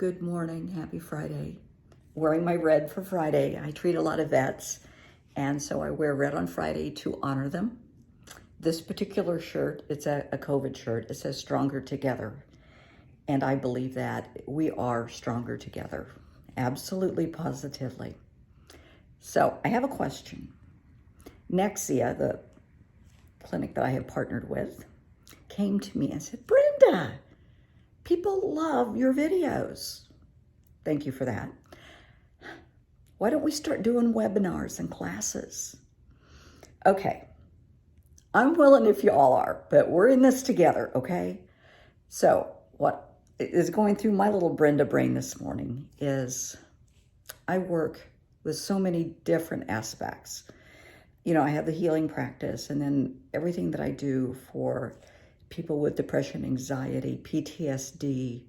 Good morning, happy Friday. Wearing my red for Friday. I treat a lot of vets, and so I wear red on Friday to honor them. This particular shirt, it's a COVID shirt. It says Stronger Together. And I believe that we are stronger together. Absolutely, positively. So I have a question. Nexia, the clinic that I have partnered with, came to me and said, Brenda, people love your videos. Thank you for that. Why don't we start doing webinars and classes? Okay, I'm willing if you all are, but we're in this together, okay? So what is going through my little Brenda brain this morning is I work with so many different aspects. You know, I have the healing practice and then everything that I do for people with depression, anxiety, PTSD,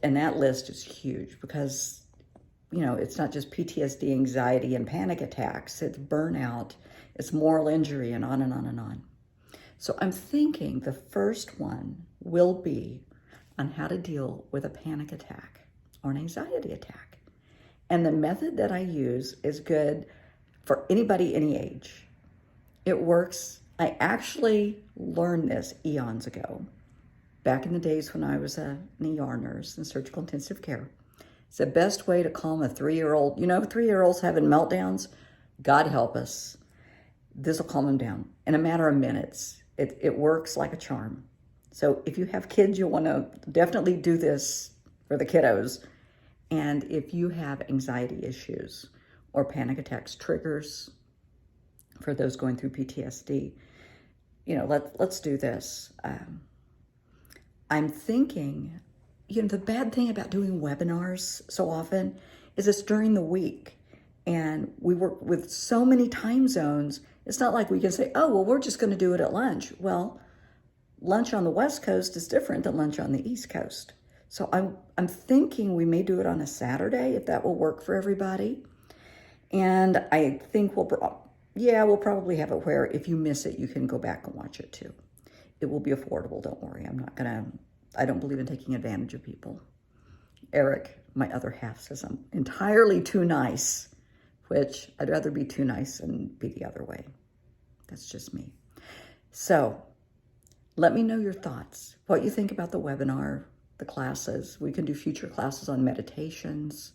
and that list is huge because, you know, it's not just PTSD, anxiety, and panic attacks. It's burnout, it's moral injury, and on and on and on. So I'm thinking the first one will be on how to deal with a panic attack or an anxiety attack. And the method that I use is good for anybody, any age. It works. I actually learned this eons ago, back in the days when I was an ER nurse in surgical intensive care. It's the best way to calm a 3-year-old. You know, 3-year-olds having meltdowns, God help us. This will calm them down in a matter of minutes. It works like a charm. So if you have kids, you'll want to definitely do this for the kiddos. And if you have anxiety issues or panic attacks, triggers for those going through PTSD, you know, let's do this. I'm thinking, you know, the bad thing about doing webinars so often is it's during the week and we work with so many time zones. It's not like we can say, oh, well, we're just going to do it at lunch. Well, lunch on the West Coast is different than lunch on the East Coast. So I'm thinking we may do it on a Saturday if that will work for everybody. And I think we'll probably have it where if you miss it, you can go back and watch it too. It will be affordable, don't worry. I don't believe in taking advantage of people. Eric, my other half, says I'm entirely too nice, which I'd rather be too nice than be the other way. That's just me. So let me know your thoughts, what you think about the webinar, the classes. We can do future classes on meditations,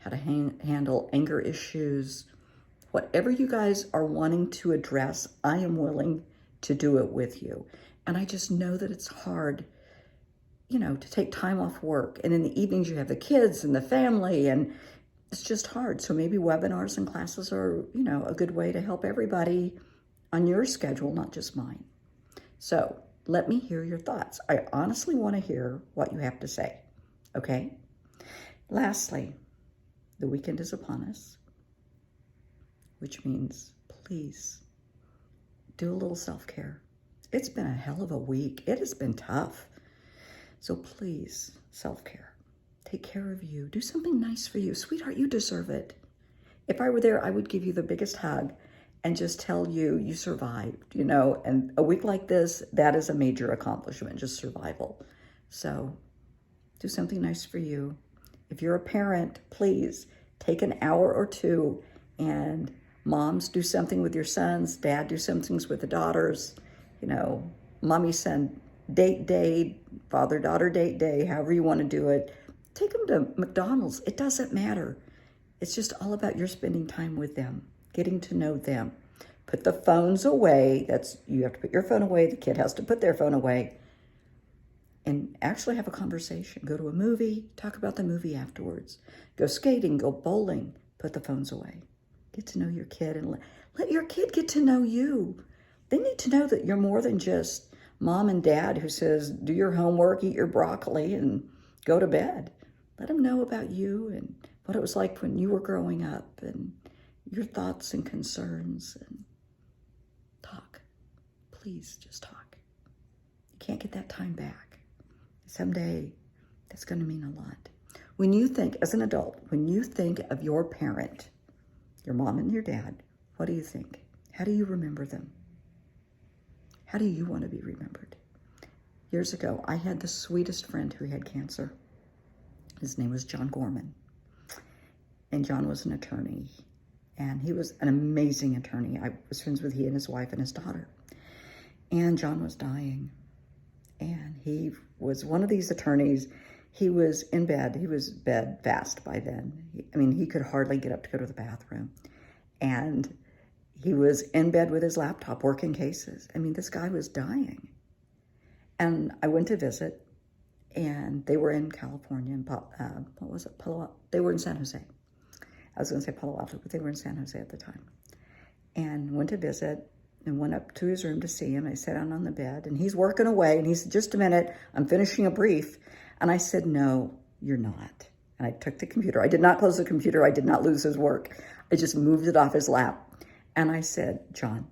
how to handle anger issues. Whatever you guys are wanting to address, I am willing to do it with you. And I just know that it's hard, you know, to take time off work. And in the evenings you have the kids and the family, and it's just hard. So maybe webinars and classes are, you know, a good way to help everybody on your schedule, not just mine. So let me hear your thoughts. I honestly want to hear what you have to say, okay? Lastly, the weekend is upon us, which means please do a little self-care. It's been a hell of a week. It has been tough. So please, self-care. Take care of you. Do something nice for you. Sweetheart, you deserve it. If I were there, I would give you the biggest hug and just tell you you survived, you know, and a week like this, that is a major accomplishment, just survival. So do something nice for you. If you're a parent, please take an hour or two, and moms, do something with your sons, dad, do some things with the daughters, you know, mommy, son, date day, father, daughter, date day, however you want to do it. Take them to McDonald's. It doesn't matter. It's just all about your spending time with them, getting to know them. Put the phones away. You have to put your phone away. The kid has to put their phone away. And actually have a conversation. Go to a movie, talk about the movie afterwards. Go skating, go bowling, put the phones away. Get to know your kid and let your kid get to know you. They need to know that you're more than just mom and dad who says, do your homework, eat your broccoli, and go to bed. Let them know about you and what it was like when you were growing up and your thoughts and concerns, and talk. Please just talk. You can't get that time back. Someday, that's going to mean a lot. When you think, as an adult, when you think of your parent, your mom and your dad, what do you think? How do you remember them? How do you want to be remembered? years ago, I had the sweetest friend who had cancer. His name was John Gorman. And John was an attorney. And he was an amazing attorney. I was friends with he and his wife and his daughter. And John was dying. And he was one of these attorneys. He was in bed. He was bed fast by then. He could hardly get up to go to the bathroom. And he was in bed with his laptop working cases. This guy was dying. And I went to visit, and they were in California. They were in San Jose. I was going to say Palo Alto, but they were in San Jose at the time. And went to visit and went up to his room to see him. I sat down on the bed, and he's working away. And he said, just a minute, I'm finishing a brief. And I said, no, you're not. And I took the computer. I did not close the computer. I did not lose his work. I just moved it off his lap. And I said, John,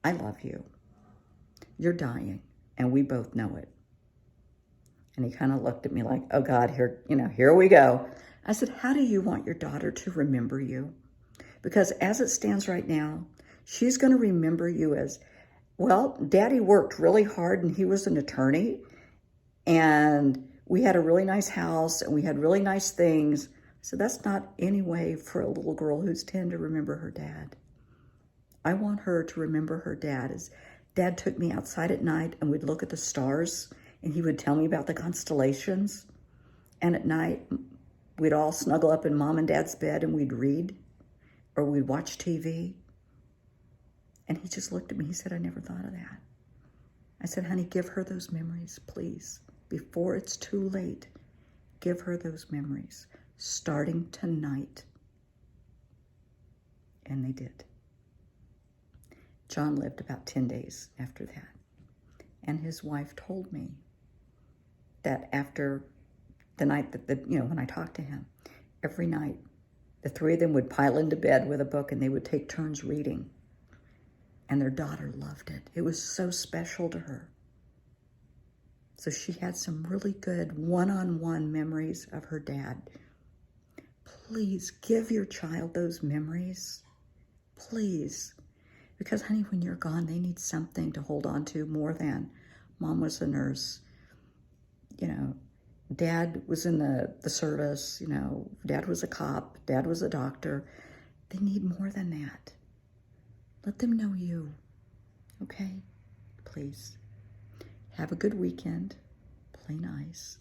I love you. You're dying, and we both know it. And he kind of looked at me like, oh God, here we go. I said, how do you want your daughter to remember you? Because as it stands right now, she's going to remember you as, well, Daddy worked really hard, and he was an attorney, and we had a really nice house, and we had really nice things. So that's not any way for a little girl who's 10 to remember her dad. I want her to remember her dad as Dad took me outside at night, and we'd look at the stars, and he would tell me about the constellations. And at night, we'd all snuggle up in Mom and Dad's bed, and we'd read, or we'd watch TV. And he just looked at me. He said, I never thought of that. I said, honey, give her those memories, please. Before it's too late, give her those memories, starting tonight. And they did. John lived about 10 days after that. And his wife told me that after the night when I talked to him, every night, the three of them would pile into bed with a book, and they would take turns reading. And their daughter loved it. It was so special to her. So she had some really good one-on-one memories of her dad. Please give your child those memories. Please. Because, honey, when you're gone, they need something to hold on to more than Mom was a nurse. Dad was in the service. Dad was a cop. Dad was a doctor. They need more than that. Let them know you, okay? Please. Have a good weekend. Play nice.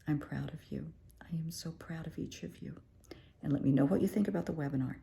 I'm proud of you. I am so proud of each of you. And let me know what you think about the webinar.